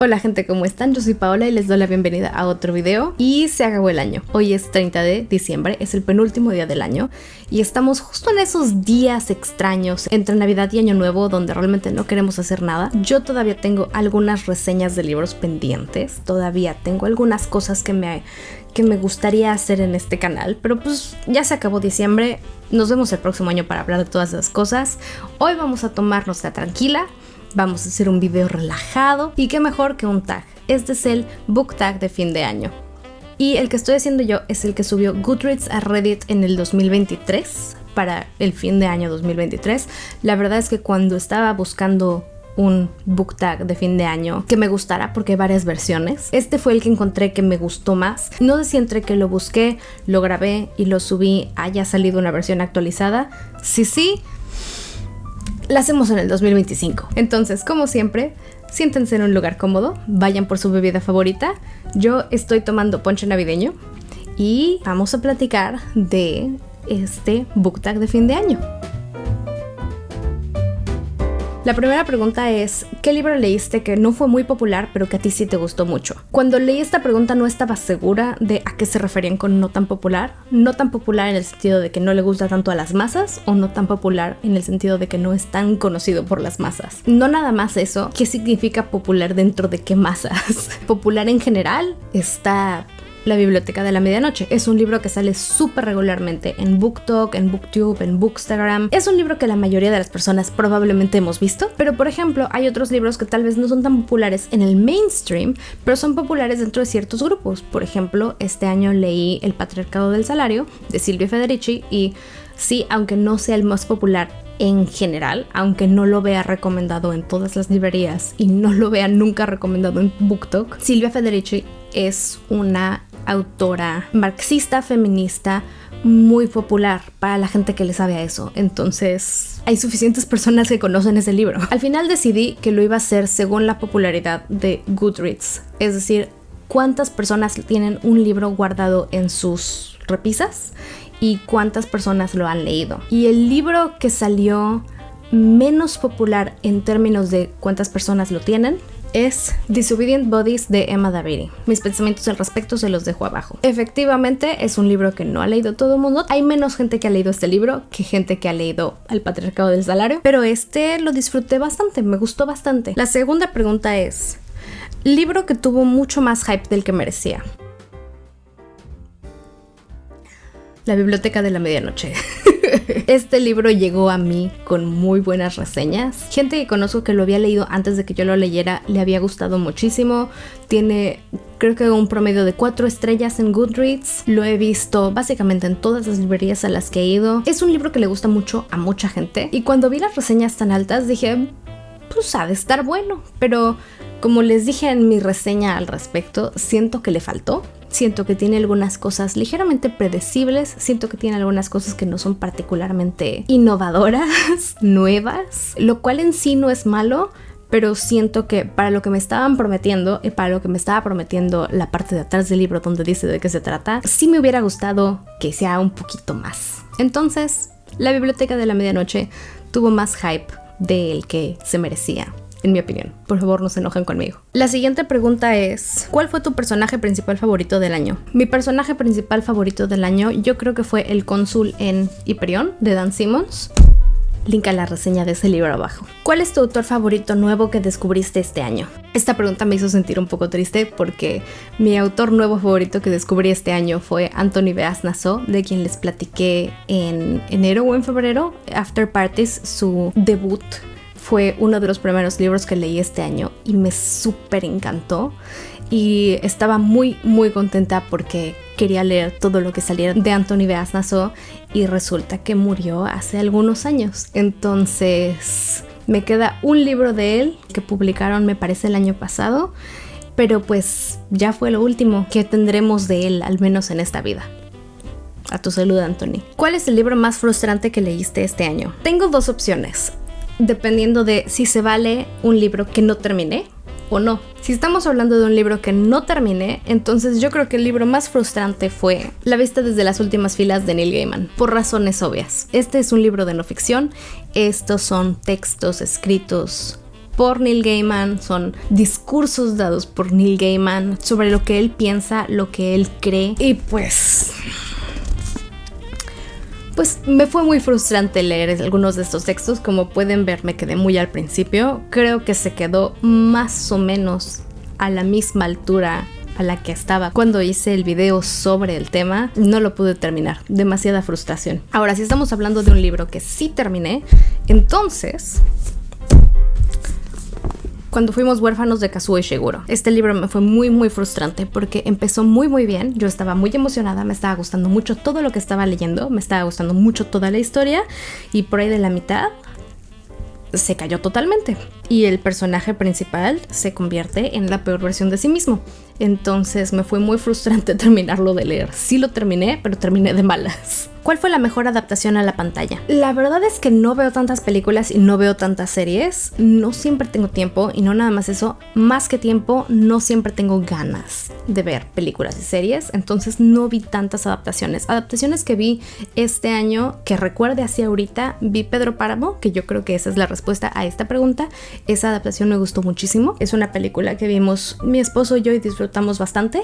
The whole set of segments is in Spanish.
Hola gente, ¿cómo están? Yo soy Paola y les doy la bienvenida a otro video. Y se acabó el año. Hoy es 30 de diciembre, es el penúltimo día del año y estamos justo en esos días extraños entre Navidad y Año Nuevo donde realmente no queremos hacer nada. Yo todavía tengo algunas reseñas de libros pendientes, todavía tengo algunas cosas que me gustaría hacer en este canal, pero pues ya se acabó diciembre. Nos vemos el próximo año para hablar de todas esas cosas. Hoy vamos a tomárnosla tranquila. Vamos a hacer un video relajado y qué mejor que un tag. Este es el book tag de fin de año. Y el que estoy haciendo yo es el que subió Goodreads a Reddit en el 2023, para el fin de año 2023. La verdad es que cuando estaba buscando un book tag de fin de año que me gustara, porque hay varias versiones, este fue el que encontré que me gustó más. No sé si entre que lo busqué, lo grabé y lo subí haya salido una versión actualizada. Sí, la hacemos en el 2025. Entonces, como siempre, siéntense en un lugar cómodo, vayan por su bebida favorita. Yo estoy tomando ponche navideño y vamos a platicar de este book tag de fin de año. La primera pregunta es, ¿qué libro leíste que no fue muy popular pero que a ti sí te gustó mucho? Cuando leí esta pregunta no estaba segura de a qué se referían con no tan popular. No tan popular en el sentido de que no le gusta tanto a las masas, o no tan popular en el sentido de que no es tan conocido por las masas. No nada más eso, ¿qué significa popular dentro de qué masas? Popular en general está La Biblioteca de la Medianoche. Es un libro que sale súper regularmente en BookTok, en BookTube, en Bookstagram. Es un libro que la mayoría de las personas probablemente hemos visto, pero por ejemplo hay otros libros que tal vez no son tan populares en el mainstream, pero son populares dentro de ciertos grupos. Por ejemplo, este año leí El Patriarcado del Salario de Silvia Federici y sí, aunque no sea el más popular en general, aunque no lo vea recomendado en todas las librerías y no lo vea nunca recomendado en BookTok, Silvia Federici es una autora marxista, feminista, muy popular para la gente que le sabe a eso. Entonces hay suficientes personas que conocen ese libro. Al final decidí que lo iba a hacer según la popularidad de Goodreads, es decir, cuántas personas tienen un libro guardado en sus repisas y cuántas personas lo han leído. Y el libro que salió menos popular en términos de cuántas personas lo tienen es Disobedient Bodies de Emma Daviri. Mis pensamientos al respecto se los dejo abajo. Efectivamente es un libro que no ha leído todo el mundo. Hay menos gente que ha leído este libro que gente que ha leído El Patriarcado del Salario, pero este lo disfruté bastante, me gustó bastante. La segunda pregunta es, libro que tuvo mucho más hype del que merecía. La Biblioteca de la Medianoche. Este libro llegó a mí con muy buenas reseñas. Gente que conozco que lo había leído antes de que yo lo leyera le había gustado muchísimo. Tiene, creo que un promedio de 4 estrellas en Goodreads. Lo he visto básicamente en todas las librerías a las que he ido. Es un libro que le gusta mucho a mucha gente. Y cuando vi las reseñas tan altas dije, pues ha de estar bueno. Pero como les dije en mi reseña al respecto, siento que le faltó. Siento que tiene algunas cosas ligeramente predecibles, siento que tiene algunas cosas que no son particularmente innovadoras, nuevas, lo cual en sí no es malo, pero siento que para lo que me estaban prometiendo y para lo que me estaba prometiendo la parte de atrás del libro donde dice de qué se trata, sí me hubiera gustado que sea un poquito más. Entonces, La Biblioteca de la Medianoche tuvo más hype del que se merecía, en mi opinión. Por favor, no se enojen conmigo. La siguiente pregunta es, ¿cuál fue tu personaje principal favorito del año? Mi personaje principal favorito del año yo creo que fue el cónsul en Hiperión de Dan Simmons. Link a la reseña de ese libro abajo. ¿Cuál es tu autor favorito nuevo que descubriste este año? Esta pregunta me hizo sentir un poco triste porque mi autor nuevo favorito que descubrí este año fue Anthony Beas Nassau, de quien les platiqué en enero o en febrero. After Parties, su debut, fue uno de los primeros libros que leí este año y me súper encantó. Y estaba muy contenta porque quería leer todo lo que saliera de Anthony Beas Nassau y resulta que murió hace algunos años. Entonces me queda un libro de él que publicaron me parece el año pasado, pero pues ya fue lo último que tendremos de él, al menos en esta vida. A tu salud, Anthony. ¿Cuál es el libro más frustrante que leíste este año? Tengo dos opciones, dependiendo de si se vale un libro que no terminé o no. Si estamos hablando de un libro que no terminé, entonces yo creo que el libro más frustrante fue La vista desde las últimas filas de Neil Gaiman, por razones obvias. Este es un libro de no ficción, estos son textos escritos por Neil Gaiman, son discursos dados por Neil Gaiman sobre lo que él piensa, lo que él cree. Y pues me fue muy frustrante leer algunos de estos textos. Como pueden ver, me quedé muy al principio. Creo que se quedó más o menos a la misma altura a la que estaba cuando hice el video sobre el tema. No lo pude terminar, demasiada frustración. Ahora, si estamos hablando de un libro que sí terminé, entonces Cuando fuimos huérfanos de Kazuo Ishiguro. Este libro me fue muy frustrante porque empezó muy bien. Yo estaba muy emocionada, me estaba gustando mucho todo lo que estaba leyendo, me estaba gustando mucho toda la historia, y por ahí de la mitad se cayó totalmente y el personaje principal se convierte en la peor versión de sí mismo. Entonces me fue muy frustrante terminarlo de leer. Sí lo terminé, pero terminé de malas. ¿Cuál fue la mejor adaptación a la pantalla? La verdad es que no veo tantas películas y no veo tantas series. No siempre tengo tiempo, y no nada más eso, más que tiempo, no siempre tengo ganas de ver películas y series. Entonces no vi tantas adaptaciones. Adaptaciones que vi este año, que recuerde así ahorita, vi Pedro Páramo, que yo creo que esa es la respuesta a esta pregunta. Esa adaptación me gustó muchísimo. Es una película que vimos mi esposo y yo y disfrutamos bastante.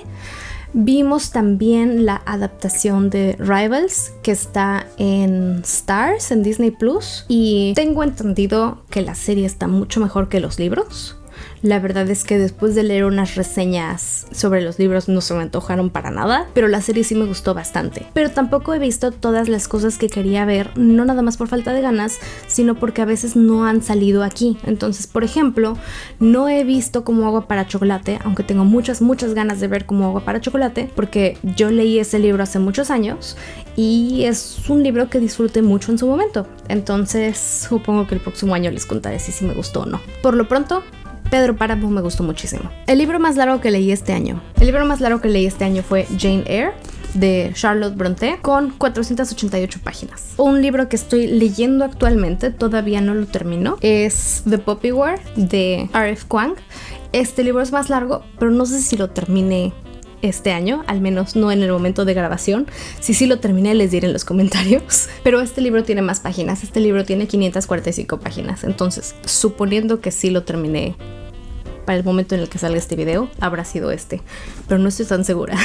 Vimos también la adaptación de Rivals, que está en Stars, en Disney Plus, y tengo entendido que la serie está mucho mejor que los libros. La verdad es que después de leer unas reseñas sobre los libros no se me antojaron para nada, pero la serie sí me gustó bastante. Pero tampoco he visto todas las cosas que quería ver, no nada más por falta de ganas, sino porque a veces no han salido aquí. Entonces, por ejemplo, no he visto Como agua para chocolate, aunque tengo muchas ganas de ver Como agua para chocolate, porque yo leí ese libro hace muchos años y es un libro que disfruté mucho en su momento. Entonces, supongo que el próximo año les contaré si me gustó o no. Por lo pronto, Pedro Páramo me gustó muchísimo. El libro más largo que leí este año. Fue Jane Eyre, de Charlotte Brontë, con 488 páginas. Un libro que estoy leyendo actualmente, todavía no lo termino, es The Poppy War, de R.F. Kuang. Este libro es más largo, pero no sé si lo terminé este año, al menos no en el momento de grabación. Si sí lo terminé, les diré en los comentarios. Pero este libro tiene más páginas. Este libro tiene 545 páginas. Entonces, suponiendo que sí lo terminé para el momento en el que salga este video, habrá sido este. Pero no estoy tan segura.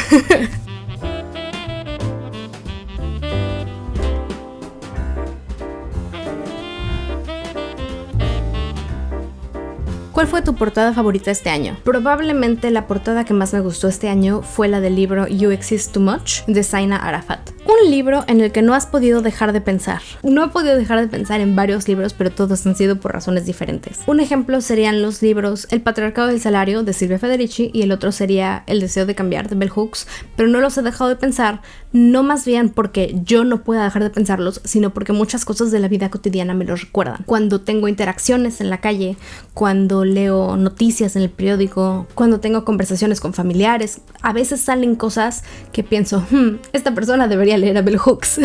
¿Cuál fue tu portada favorita este año? Probablemente la portada que más me gustó este año fue la del libro You Exist Too Much, de Zaina Arafat. Un libro en el que no has podido dejar de pensar. No he podido dejar de pensar en varios libros, pero todos han sido por razones diferentes. Un ejemplo serían los libros El patriarcado del salario, de Silvia Federici, y el otro sería El deseo de cambiar, de Bell Hooks, pero no los he dejado de pensar, no más bien porque yo no pueda dejar de pensarlos, sino porque muchas cosas de la vida cotidiana me los recuerdan. Cuando tengo interacciones en la calle, cuando leo noticias en el periódico, cuando tengo conversaciones con familiares, a veces salen cosas que pienso, esta persona debería leer a Bell Hooks.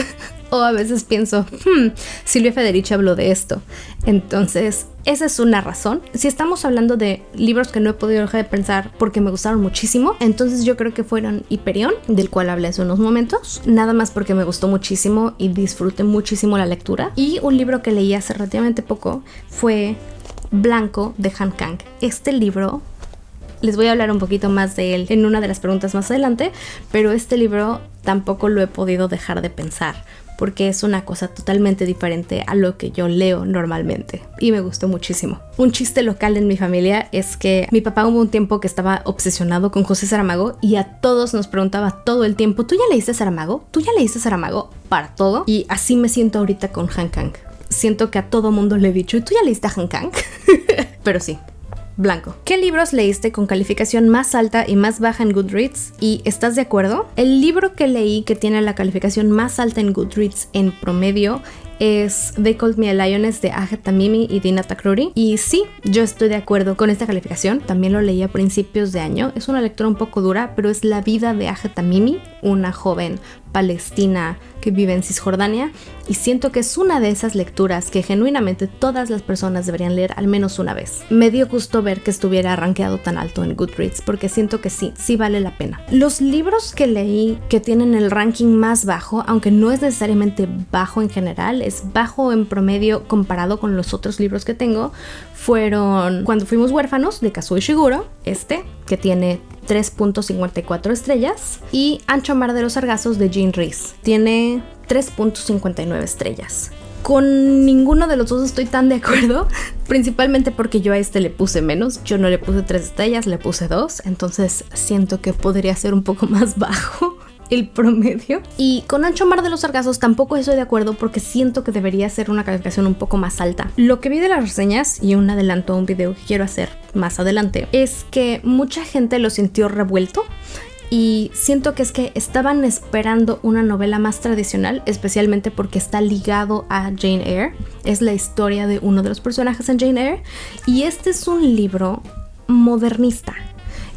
O a veces pienso, Silvia Federici habló de esto. Entonces, esa es una razón. Si estamos hablando de libros que no he podido dejar de pensar porque me gustaron muchísimo, entonces yo creo que fueron Hyperion, del cual hablé hace unos momentos, nada más porque me gustó muchísimo y disfruté muchísimo la lectura. Y un libro que leí hace relativamente poco fue Blanco, de Han Kang. Este libro, les voy a hablar un poquito más de él en una de las preguntas más adelante, pero este libro tampoco lo he podido dejar de pensar porque es una cosa totalmente diferente a lo que yo leo normalmente y me gustó muchísimo. Un chiste local en mi familia es que mi papá hubo un tiempo que estaba obsesionado con José Saramago y a todos nos preguntaba todo el tiempo, ¿tú ya leíste Saramago? ¿Tú ya leíste Saramago? Para todo. Y así me siento ahorita con Han Kang. Siento que a todo mundo le he dicho, ¿tú ya leíste a Han Kang? Pero sí. Blanco. ¿Qué libros leíste con calificación más alta y más baja en Goodreads? ¿Y estás de acuerdo? El libro que leí que tiene la calificación más alta en Goodreads en promedio es They Called Me a Lioness, de Agatha Mimi y Dina Takruri. Y sí, yo estoy de acuerdo con esta calificación. También lo leí a principios de año. Es una lectura un poco dura, pero es la vida de Agatha Mimi, una joven palestina que vive en Cisjordania, y siento que es una de esas lecturas que genuinamente todas las personas deberían leer al menos una vez. Me dio gusto ver que estuviera rankeado tan alto en Goodreads porque siento que sí vale la pena. Los libros que leí que tienen el ranking más bajo, aunque no es necesariamente bajo en general, es bajo en promedio comparado con los otros libros que tengo fueron Cuando fuimos huérfanos, de Kazuo Ishiguro, que tiene 3.54 estrellas, y Ancho mar de los sargazos, de Jean Rhys, tiene 3.59 estrellas. Con ninguno de los dos estoy tan de acuerdo, principalmente porque yo a le puse menos. Yo no le puse 3 estrellas, le puse 2, entonces siento que podría ser un poco más bajo el promedio. Y con Ancho mar de los sargazos tampoco estoy de acuerdo, porque siento que debería ser una calificación un poco más alta. Lo que vi de las reseñas, y un adelanto a un video que quiero hacer más adelante, es que mucha gente lo sintió revuelto. Y siento que es que estaban esperando una novela más tradicional, especialmente porque está ligado a Jane Eyre. Es la historia de uno de los personajes en Jane Eyre. Y este es un libro modernista.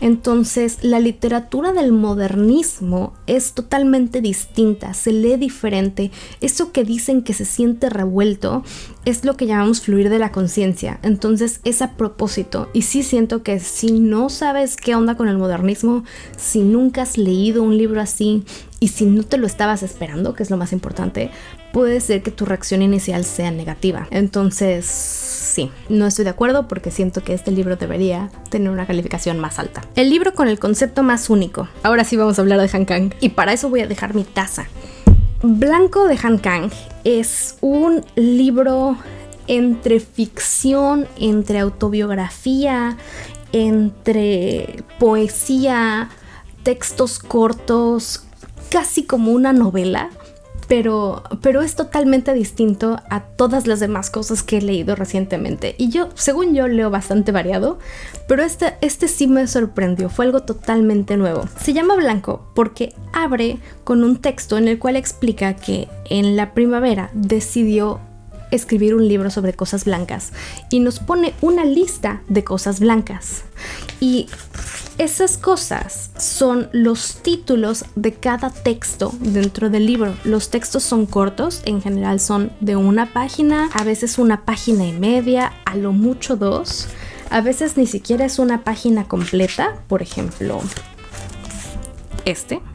Entonces, la literatura del modernismo es totalmente distinta, se lee diferente. Eso que dicen que se siente revuelto es lo que llamamos fluir de la conciencia. Entonces, es a propósito. Y sí siento que si no sabes qué onda con el modernismo, si nunca has leído un libro así y si no te lo estabas esperando, que es lo más importante, puede ser que tu reacción inicial sea negativa. Entonces, sí, no estoy de acuerdo porque siento que este libro debería tener una calificación más alta. El libro con el concepto más único. Ahora sí vamos a hablar de Han Kang. Y para eso voy a dejar mi taza. Blanco, de Han Kang, es un libro entre ficción, entre autobiografía, entre poesía, textos cortos, casi como una novela. Pero es totalmente distinto a todas las demás cosas que he leído recientemente. Y yo, según yo, leo bastante variado, pero este sí me sorprendió, fue algo totalmente nuevo. Se llama Blanco porque abre con un texto en el cual explica que en la primavera decidió escribir un libro sobre cosas blancas y nos pone una lista de cosas blancas. Y esas cosas son los títulos de cada texto dentro del libro. Los textos son cortos, en general son de 1 página, a veces 1,5 páginas, a lo mucho 2. A veces ni siquiera es una página completa, por ejemplo,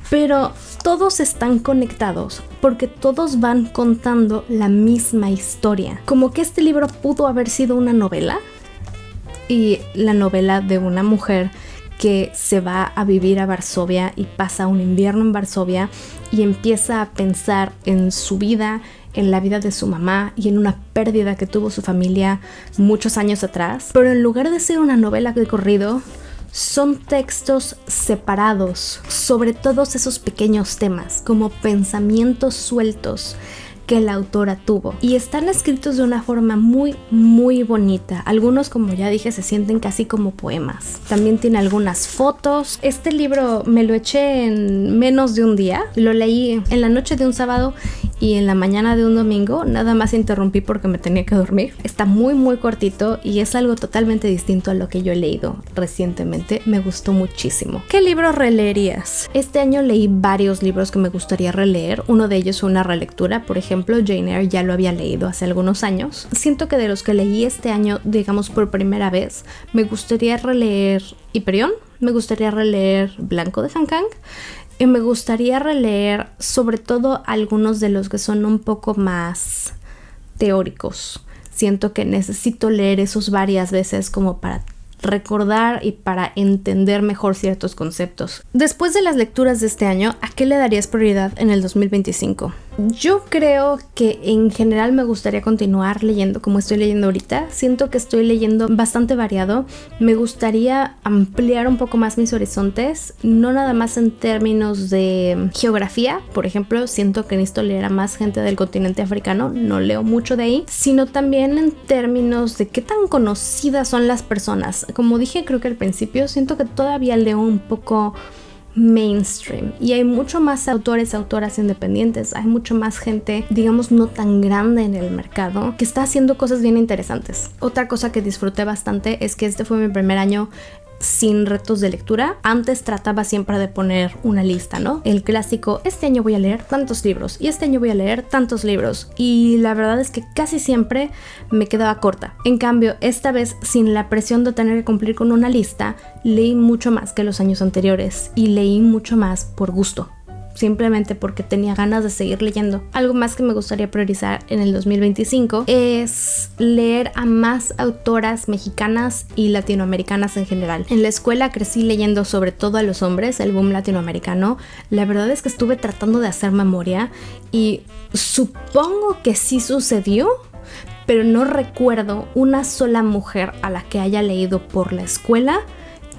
pero todos están conectados porque todos van contando la misma historia. Como que este libro pudo haber sido una novela, y la novela de una mujer que se va a vivir a Varsovia y pasa un invierno en Varsovia y empieza a pensar en su vida, en la vida de su mamá y en una pérdida que tuvo su familia muchos años atrás. Pero en lugar de ser una novela de corrido, son textos separados sobre todos esos pequeños temas, como pensamientos sueltos que la autora tuvo, y están escritos de una forma muy muy bonita. Algunos, como ya dije, se sienten casi como poemas. También tiene algunas fotos. Este libro me lo eché en menos de un día. Lo leí en la noche de un sábado y en la mañana de un domingo. Nada más interrumpí porque me tenía que dormir. Está muy muy cortito y es algo totalmente distinto a lo que yo he leído recientemente. Me gustó muchísimo. ¿Qué libro releerías? Este año leí varios libros que me gustaría releer. Uno de ellos fue una relectura. Por ejemplo, Jane Eyre ya lo había leído hace algunos años. Siento que de los que leí este año, digamos por primera vez, me gustaría releer Hiperión, me gustaría releer Blanco, de Han Kang, y me gustaría releer sobre todo algunos de los que son un poco más teóricos. Siento que necesito leer esos varias veces como para recordar y para entender mejor ciertos conceptos. Después de las lecturas de este año, ¿a qué le darías prioridad en el 2025? Yo creo que en general me gustaría continuar leyendo como estoy leyendo ahorita. Siento que estoy leyendo bastante variado. Me gustaría ampliar un poco más mis horizontes, no nada más en términos de geografía. Por ejemplo, siento que necesito leer a más gente del continente africano, no leo mucho de ahí, sino también en términos de qué tan conocidas son las personas. Como dije, creo que al principio, siento que todavía leo un poco mainstream y hay mucho más autoras independientes, hay mucho más gente, digamos, no tan grande en el mercado que está haciendo cosas bien interesantes. Otra cosa que disfruté bastante es que este fue mi primer año sin retos de lectura. Antes trataba siempre de poner una lista, ¿no? El clásico, este año voy a leer tantos libros y este año voy a leer tantos libros, y la verdad es que casi siempre me quedaba corta. En cambio, esta vez, sin la presión de tener que cumplir con una lista, leí mucho más que los años anteriores y leí mucho más por gusto. simplemente porque tenía ganas de seguir leyendo. Algo más que me gustaría priorizar en el 2025 es leer a más autoras mexicanas y latinoamericanas en general. En la escuela crecí leyendo sobre todo a los hombres, el boom latinoamericano. La verdad es que estuve tratando de hacer memoria y supongo que sí sucedió, pero no recuerdo una sola mujer a la que haya leído por la escuela,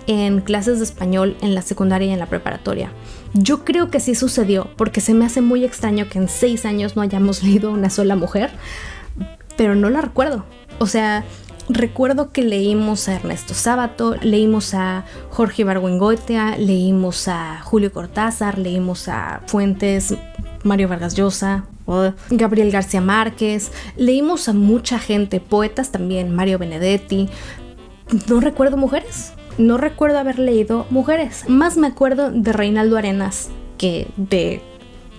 en clases de español, en la secundaria y en la preparatoria. Yo creo que sí sucedió, porque se me hace muy extraño que en 6 años no hayamos leído una sola mujer, pero no la recuerdo. O sea, recuerdo que leímos a Ernesto Sábato, leímos a Jorge Ibargüengoitia, leímos a Julio Cortázar, leímos a Fuentes, Mario Vargas Llosa, Gabriel García Márquez, leímos a mucha gente, poetas también, Mario Benedetti. No recuerdo mujeres. No recuerdo haber leído mujeres. Más me acuerdo de Reinaldo Arenas que de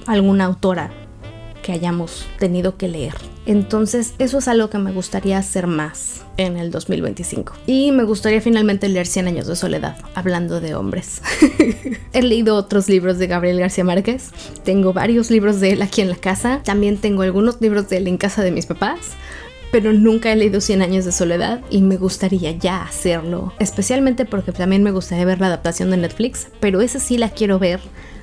alguna autora que hayamos tenido que leer. Entonces eso es algo que me gustaría hacer más en el 2025. Y me gustaría finalmente leer 100 años de soledad, hablando de hombres. He leído otros libros de Gabriel García Márquez. Tengo varios libros de él aquí en la casa. También tengo algunos libros de él en casa de mis papás. Pero nunca he leído 100 años de soledad y me gustaría ya hacerlo. Especialmente porque también me gustaría ver la adaptación de Netflix, pero esa sí la quiero ver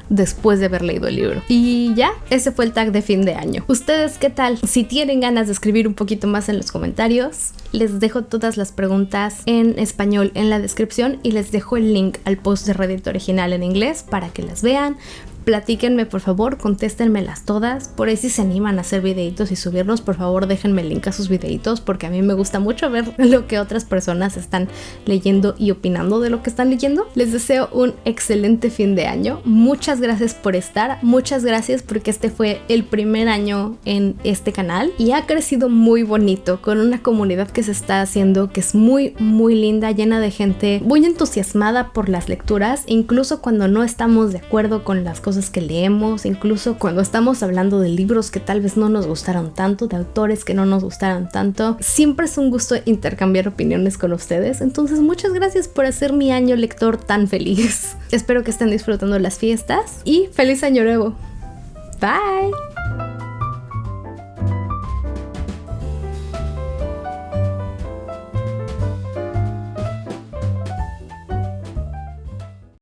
después de haber leído el libro. Y ya, ese fue el tag de fin de año. ¿Ustedes qué tal? Si tienen ganas de escribir un poquito más en los comentarios, les dejo todas las preguntas en español en la descripción y les dejo el link al post de Reddit original en inglés para que las vean. Platíquenme, por favor, contéstenmelas todas. Por ahí si se animan a hacer videitos y subirlos, por favor déjenme el link a sus videitos, porque a mí me gusta mucho ver lo que otras personas están leyendo y opinando de lo que están leyendo. Les deseo un excelente fin de año. Muchas gracias por estar, muchas gracias porque este fue el primer año en este canal y ha crecido muy bonito, con una comunidad que se está haciendo, que es muy muy linda, llena de gente muy entusiasmada por las lecturas, incluso cuando no estamos de acuerdo con las cosas que leemos, incluso cuando estamos hablando de libros que tal vez no nos gustaron tanto, de autores que no nos gustaron tanto. Siempre es un gusto intercambiar opiniones con ustedes, entonces muchas gracias por hacer mi año lector tan feliz. Espero que estén disfrutando las fiestas y feliz año nuevo. Bye.